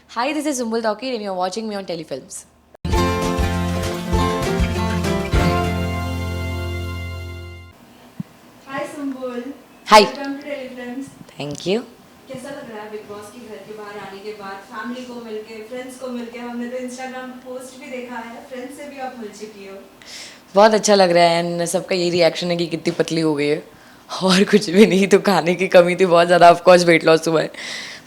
Hi, this is Zumbul Tawkir and you're watching me on Telefilms. Hi Sumbul. Hi. Welcome to Telefilms. Thank you. कैसा लग रहा है big Boss के घर के बाहर आने के बाद, फैमिली को मिलके, फ्रेंड्स को मिलके? हमने तो इंस्टाग्राम पे पोस्ट भी देखा है, फ्रेंड्स से भी आप मिल चुकी हो। बहुत अच्छा लग रहा है एंड सबका यही रिएक्शन है कि कितनी पतली हो गई है और कुछ भी नहीं, तो खाने की कमी थी बहुत ज़्यादा, ऑफकोर्स वेट लॉस हुआ है।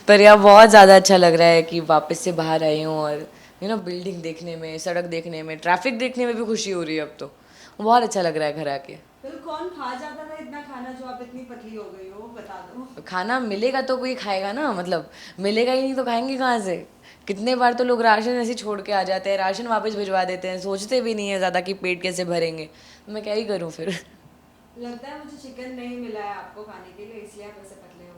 पर यार बहुत ज़्यादा अच्छा लग रहा है कि वापस से बाहर आई हूँ और बिल्डिंग देखने में, सड़क देखने में, ट्रैफिक देखने में भी खुशी हो रही है अब तो। बहुत अच्छा लग रहा है घर आके। तो कौन खा जाता था इतना खाना जो आप इतनी पतली हो गई हो, वो बता दो। खाना मिलेगा तो कोई खाएगा ना, मतलब मिलेगा ही नहीं तो खाएंगे कहाँ से। कितने बार तो लोग राशन ऐसे छोड़ के आ जाते हैं, राशन वापस भिजवा देते हैं, सोचते भी नहीं है ज़्यादा कि पेट कैसे भरेंगे। तो मैं क्या ही करूँ फिर। लगता है मुझे चिकन नहीं मिला है आपको खाने के लिए, इसलिए आप ऐसे पतले हो।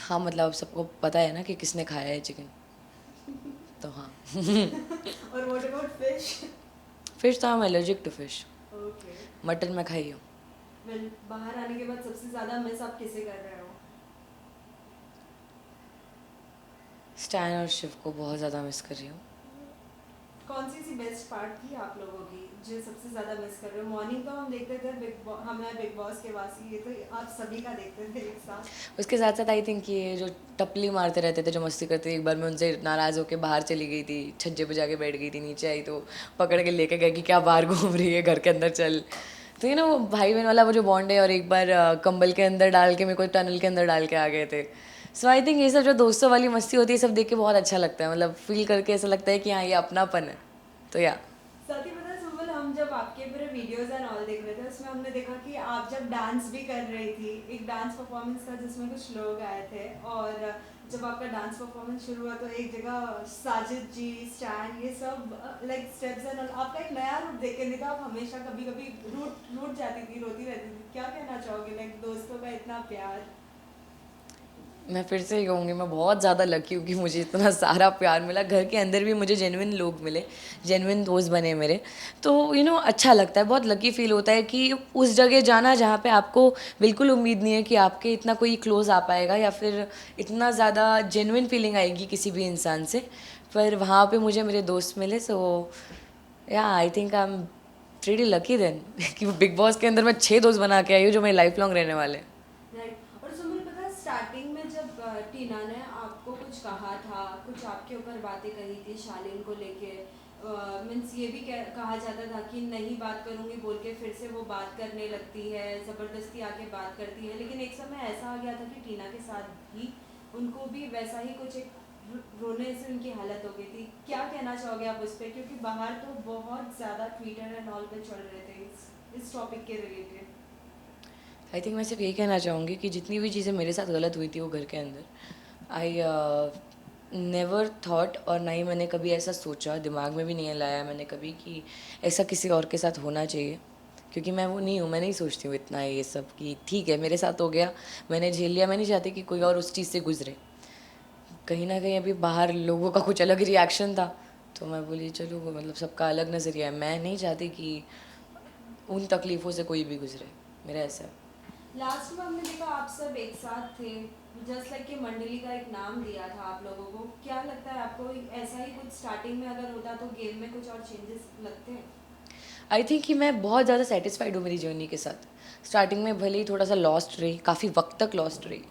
हाँ मतलब अब सबको पता है ना कि किसने खाया है चिकन, तो हाँ। और व्हाट अबाउट फिश? फिश तो I am allergic to fish. Okay. Mutton मैं खाई हूँ। वेल, बाहर आने के बाद सबसे ज्यादा मिस आप किसे कर रहे हो? स्टैन और शिव को बहुत ज़्यादा मिस कर रही हूँ। कौन सी बेस्ट पार्ट थी आप लोगों की जो सबसे ज़्यादा मिस कर रहे हो? मॉर्निंग तो हम देखते थे, हम हैं बिग बॉस के वासी, ये तो आप सभी का देखते थे एक साथ। उसके साथ साथ आई थिंक ये जो टपली मारते रहते थे, जो मस्ती करते थे, एक बार मैं उनसे नाराज़ होकर बाहर चली गई थी, छज्जे पे जाके बैठ गई थी, नीचे आई तो पकड़ के लेके गए कि क्या बाहर घूम रही है, घर के अंदर चल। तो वो भाई बहन वाला वो जो बॉन्ड है, और एक बार कंबल के अंदर डाल के मेरे को टनल के अंदर डाल के आ गए थे। सो आई थिंक ये सब जो दोस्तों वाली मस्ती होती है, सब देख के बहुत अच्छा लगता है, मतलब फील करके ऐसा लगता है कि हाँ ये अपनापन है। तो या साथ ही पता है सुबह हम जब आपके पूरे वीडियोस एंड ऑल देख रहे थे, उसमें हमने देखा कि आप जब डांस भी कर रही थी, एक डांस परफॉर्मेंस था जिसमें कुछ लोग आए थे, और जब आपका डांस परफॉर्मेंस शुरू हुआ तो एक जगह साजिद जी, स्टैन, ये सब लाइक स्टेप्स एंड ऑल, आपका एक नया रूप देख के नहीं था। आप हमेशा कभी कभी रूठ रूठ जाती थी, रोती रहती थी। क्या कहना चाहोगे, लाइक दोस्तों का इतना प्यार? मैं फिर से ही कहूँगी, मैं बहुत ज़्यादा लकी हूँ कि मुझे इतना सारा प्यार मिला। घर के अंदर भी मुझे जेन्युइन लोग मिले, जेन्युइन दोस्त बने मेरे। तो अच्छा लगता है, बहुत लकी फील होता है कि उस जगह जाना जहाँ पे आपको बिल्कुल उम्मीद नहीं है कि आपके इतना कोई क्लोज आ पाएगा या फिर इतना ज़्यादा जेन्युइन फीलिंग आएगी किसी भी इंसान से। पर वहाँ पे मुझे मेरे दोस्त मिले। So yeah I think I am pretty lucky then कि बिग बॉस के अंदर मैं 6 दोस्त बना के आई हूँ जो मेरे लाइफ लॉन्ग रहने वाले हैं। राइट। और सुमन, पता है स्टार्टिंग में जब टीना ने आपको कुछ कहा था, कुछ आपके ऊपर बातें कही थी शालीन को लेके, मीन्स ये भी कहा जाता था कि नहीं बात करूंगी बोल के फिर से वो बात करने लगती है, ज़बरदस्ती आके बात करती है, लेकिन एक समय ऐसा आ गया था कि टीना के साथ भी उनको भी वैसा ही कुछ एक रोने से उनकी हालत हो गई थी। क्या कहना चाहोगे आप उस पर, क्योंकि बाहर तो बहुत ज़्यादा ट्विटर एंड ऑल पे चल रहे थे इस टॉपिक के रिलेटेड। आई थिंक मैं सिर्फ यही कहना चाहूँगी कि जितनी भी चीज़ें मेरे साथ गलत हुई थी वो घर के अंदर, आई नेवर थॉट, और ना ही मैंने कभी ऐसा सोचा, दिमाग में भी नहीं लाया मैंने कभी कि ऐसा किसी और के साथ होना चाहिए। क्योंकि मैं वो नहीं हूँ, मैं नहीं सोचती हूँ इतना ये सब कि ठीक है मेरे साथ हो गया, मैंने झेल लिया, मैं नहीं चाहती कि कोई और उस चीज़ से गुजरे। कहीं ना कहीं अभी बाहर लोगों का कुछ अलग रिएक्शन था, तो मैं बोली चलो वो मतलब सबका अलग नज़रिया है, मैं नहीं चाहती कि उन तकलीफ़ों से कोई भी गुजरे, मेरा ऐसा है। लास्ट में हमने देखा आप सब एक साथ थे, जस्ट लाइक कि मंडली का एक नाम दिया था आप लोगों को। क्या लगता है आपको, ऐसा ही कुछ स्टार्टिंग में अगर होता तो गेम में कुछ और चेंजेस लगते हैं? आई थिंक कि मैं बहुत ज़्यादा सेटिस्फाइड हूँ मेरी जर्नी के साथ। स्टार्टिंग में भले ही थोड़ा सा लॉस्ट रही, काफ़ी वक्त तक लॉस्ट रही,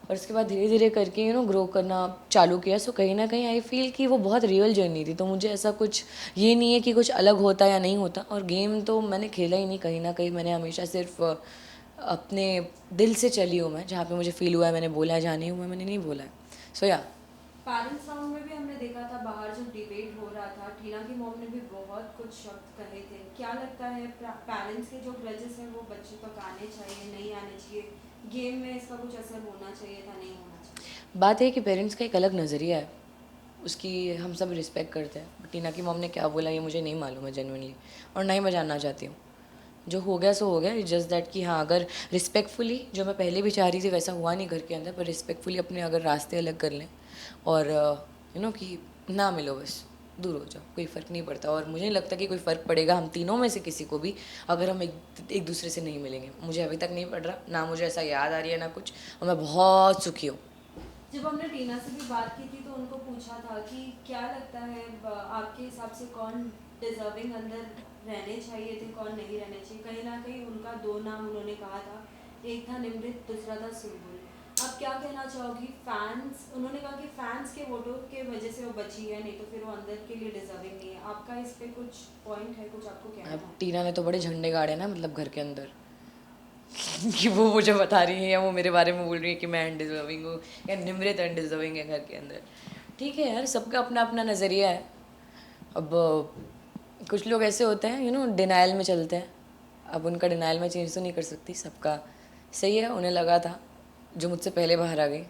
और उसके बाद धीरे धीरे करके ग्रो करना चालू किया। सो कहीं ना कहीं आई फील कि वो बहुत रियल जर्नी थी, तो मुझे ऐसा कुछ ये नहीं है कि कुछ अलग होता या नहीं होता। और गेम तो मैंने खेला ही नहीं, कहीं ना कहीं मैंने हमेशा सिर्फ अपने दिल से चली हूँ मैं, जहाँ पे मुझे फील हुआ है मैंने बोला है, जहाँ नहीं हुआ मैंने नहीं बोला है। सो या पेरेंट्स राउंड में भी हमने देखा था, बाहर जो डिबेट हो रहा था, टीना की मॉम ने भी बहुत कुछ शब्द कहे थे। क्या लगता है पेरेंट्स के जो ग्रजेस हैं वो बच्चे तक आने चाहिए, नहीं आने चाहिए? गेम में इसका कुछ असर होना चाहिए था, नहीं होना चाहिए? बात है कि पेरेंट्स का एक अलग नज़रिया है, उसकी हम सब रिस्पेक्ट करते हैं। टीना की मॉम ने क्या बोला ये मुझे नहीं मालूम है जेनुइनली, और ना ही मैं जानना चाहती हूँ। जो हो गया सो हो गया। जस्ट दैट कि हाँ, अगर रिस्पेक्टफुली, जो मैं पहले भी चाह रही थी वैसा हुआ नहीं घर के अंदर, पर रिस्पेक्टफुली अपने अगर रास्ते अलग कर लें और कि ना मिलो, बस दूर हो जाओ, कोई फ़र्क नहीं पड़ता। और मुझे नहीं लगता कि कोई फ़र्क पड़ेगा हम तीनों में से किसी को भी, अगर हम एक दूसरे से नहीं मिलेंगे। मुझे अभी तक नहीं पड़ रहा, ना मुझे ऐसा याद आ रही है ना कुछ, और मैं बहुत सुखी हूँ। जब हमने टीना से भी बात की थी तो उनको पूछा था कि क्या लगता है आपके हिसाब से कौन डिजर्विंग अंदर रहने चाहिए थे, कौन नहीं रहने चाहिए। कहीं ना कहीं उनका दो नाम उन्होंने कहा था, एक था निमृत, दूसरा था सुम्बुल। आप क्या कहना चाहोगी? फैंस, उन्होंने कहा कि फैंस के वोटों के वजह से वो बची है, नहीं तो फिर वो अंदर के लिए डिजर्विंग नहीं है। आपका इस पे कुछ पॉइंट है, कुछ आपको कहना अब है? टीना ने तो बड़े झंडे गाड़े ना, मतलब घर के अंदर कि वो मुझे बता रही है या वो मेरे बारे में बोल रही है कि मैं अनडिजर्विंग हूँ या निमृत अनडिजर्विंग है घर के अंदर। ठीक है यार, सबका अपना अपना नज़रिया है। अब कुछ लोग ऐसे होते हैं डिनाइल में चलते हैं। अब उनका डिनाइल में चेंज तो नहीं कर सकती, सबका सही है। उन्हें लगा था, जो मुझसे पहले बाहर आ गई,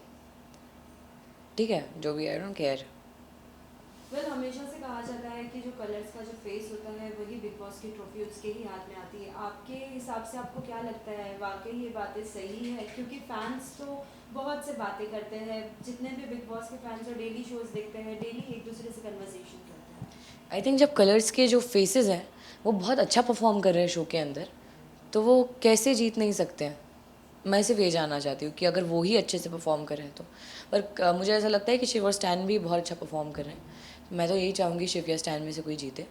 ठीक है, जो भी, आई डोंट केयर। वेल हमेशा से कहा जाता है कि जो कलर्स का जो फेस होता है वही बिग बॉस की ट्रॉफी उसके ही हाथ में आती है। आपके हिसाब से आपको क्या लगता है, वाकई ये बातें सही है? क्योंकि फैंस तो बहुत से बातें करते हैं, जितने भी बिग बॉस के फैंस और डेली शोज देखते हैं, डेली एक दूसरे से कन्वर्सेशन करते हैं। आई थिंक जब कलर्स के जो फेसेस हैं वो बहुत अच्छा परफॉर्म कर रहे हैं शो के अंदर, तो वो कैसे जीत नहीं सकते हैं। मैं सिर्फ ये जानना चाहती हूँ कि अगर वो ही अच्छे से परफॉर्म कर रहे हैं तो। पर मुझे ऐसा लगता है कि शिव और स्टैन भी बहुत अच्छा परफॉर्म कर रहे हैं। मैं तो यही चाहूँगी शिव या स्टैन में से कोई जीते,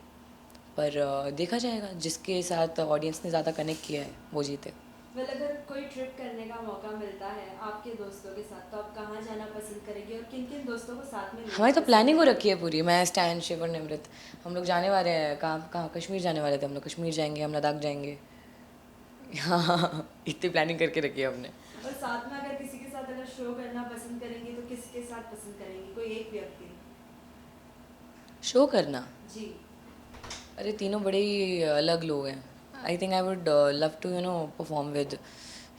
पर देखा जाएगा, जिसके साथ ऑडियंस ने ज़्यादा कनेक्ट किया है वो जीते। वेल अगर कोई ट्रिप करने का मौका मिलता है आपके दोस्तों के साथ, तो आप कहाँ जाना पसंद करेंगे और किन किन दोस्तों को साथ में लेना हमारी तो पसंद प्लानिंग हो करेंगे? रखी है पूरी, मैं स्टैन शिव और निमृत। हम लोग जाने वाले हैं, कहाँ कहाँ, कश्मीर जाने वाले थे हम लोग। कश्मीर जाएंगे, हम लद्दाख जाएंगे। हाँ, इतनी प्लानिंग करके रखी है हमने। और साथ में अगर किसी के साथ अगर शो करना पसंद करेंगी तो किसके साथ पसंद करेंगी, कोई एक व्यक्ति? शो करना, जी। अरे तीनों बड़े ही अलग लोग हैं। I think I would love to perform with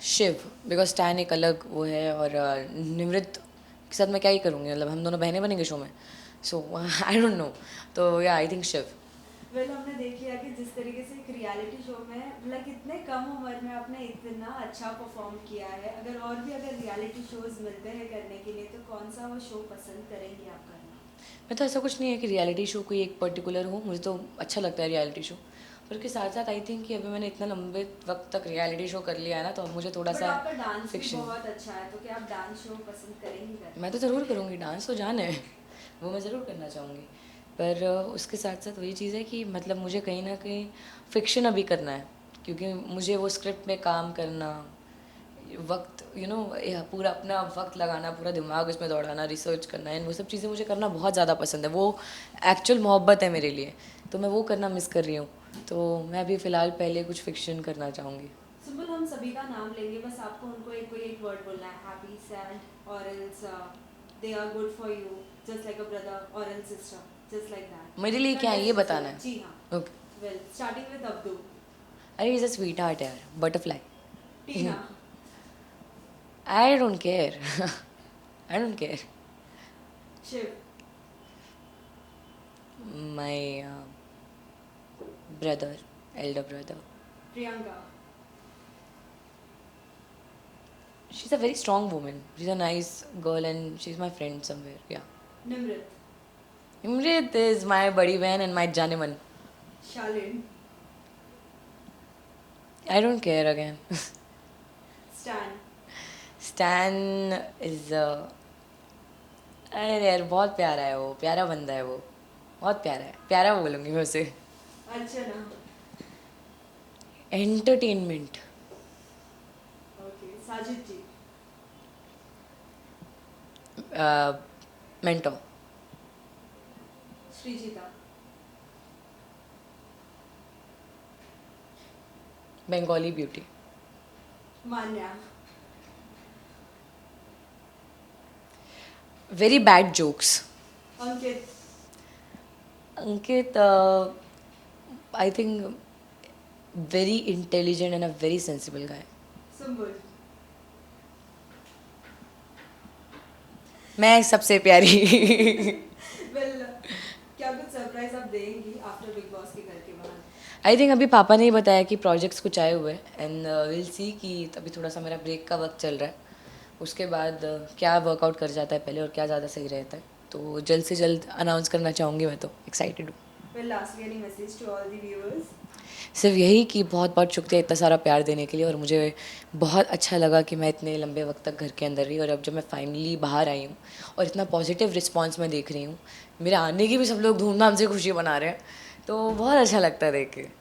Shiv, because Stan एक अलग वो है, और निमृत के साथ मैं क्या ही करूँगी, मतलब हम दोनों बहनें बनेंगे शो में। सो आई डोंट नो, तो या आई थिंक शिव। वेल हमने देख लिया कि जिस तरीके से एक रियलिटी शो में मतलब इतने कम उम्र में आपने इतना अच्छा परफॉर्म किया है, अगर रियलिटी शोज मिलते हैं करने के लिए तो कौन सा वो शो पसंद करेंगी आप करना? मैं तो ऐसा कुछ नहीं है कि रियलिटी शो कोई एक पर्टिकुलर हो, मुझे तो अच्छा लगता है रियलिटी शो। पर उसके साथ साथ आई थिंक कि अभी मैंने इतना लंबे वक्त तक रियलिटी शो कर लिया है ना, तो अब मुझे थोड़ा बट सा आपका डांस भी फिक्शन। बहुत अच्छा है, तो क्या आप डांस शो पसंद करेंगी करना? मैं तो ज़रूर करूँगी, डांस तो जान है, वो मैं ज़रूर करना चाहूँगी। पर उसके साथ साथ वही चीज़ है कि मतलब मुझे कहीं ना कहीं फ़िक्शन अभी करना है, क्योंकि मुझे वो स्क्रिप्ट में काम करना, वक्त पूरा अपना वक्त लगाना, पूरा दिमाग उसमें दौड़ाना, रिसर्च करना, एंड वो सब चीज़ें मुझे करना बहुत ज़्यादा पसंद है। वो एक्चुअल मोहब्बत है मेरे लिए, तो मैं वो करना मिस कर रही हूँ। तो मैं अभी फ़िलहाल पहले कुछ फ़िक्शन करना चाहूँगी। सिंपल हम सभी का नाम लेंगे, बस आपको उनको एक कोई एक वर्ड बोलना है, happy, sad or else they are good for you, just like a brother or else sister, just like that. मेरे लिए क्या है ये बताना है? जी हाँ। Okay. Well starting with Abdu. अरे इज़ अ स्वीट हार्ट यार, butterfly. Tina. I don't care. I don't care. Shiv. My brother, elder brother. Priyanka. She's a very strong woman. She's a nice girl and she's my friend somewhere. Yeah. Nimrit. Imrit is my buddy man and my Janeman. Shalin. I don't care again. Stand. Stan is अरे यार बहुत प्यारा है वो, प्यारा बंदा है वो, बहुत प्यारा है, प्यारा बोलूँगी मैं उसे। Archana. Entertainment. Okay Sajid ji. Mentor. Sreejita. Bengali beauty. Manya. Very bad jokes. Ankit. Ankit I think very intelligent and a very sensible guy. Sumbul. मैं सबसे प्यारी। वेल क्या कुछ सरप्राइज आप देंगी आफ्टर बिग बॉस के घर के बाहर? आई थिंक अभी पापा ने ही बताया कि प्रोजेक्ट्स कुछ आए हुए हैं, एंड विल सी कि अभी थोड़ा सा मेरा ब्रेक का वक्त चल रहा है, उसके बाद क्या वर्कआउट कर जाता है पहले और क्या ज़्यादा सही रहता है, तो जल्द से जल्द अनाउंस करना चाहूँगी। मैं तो एक्साइटेड हूँ। Well lastly any message to all the viewers? सिर्फ यही कि बहुत बहुत शुक्रिया इतना सारा प्यार देने के लिए। और मुझे बहुत अच्छा लगा कि मैं इतने लंबे वक्त तक घर के अंदर रही, और अब जब मैं फाइनली बाहर आई हूँ और इतना पॉजिटिव रिस्पांस मैं देख रही हूँ, मेरे आने की भी सब लोग धूमधाम से खुशी मना रहे हैं, तो बहुत अच्छा लगता है देख के।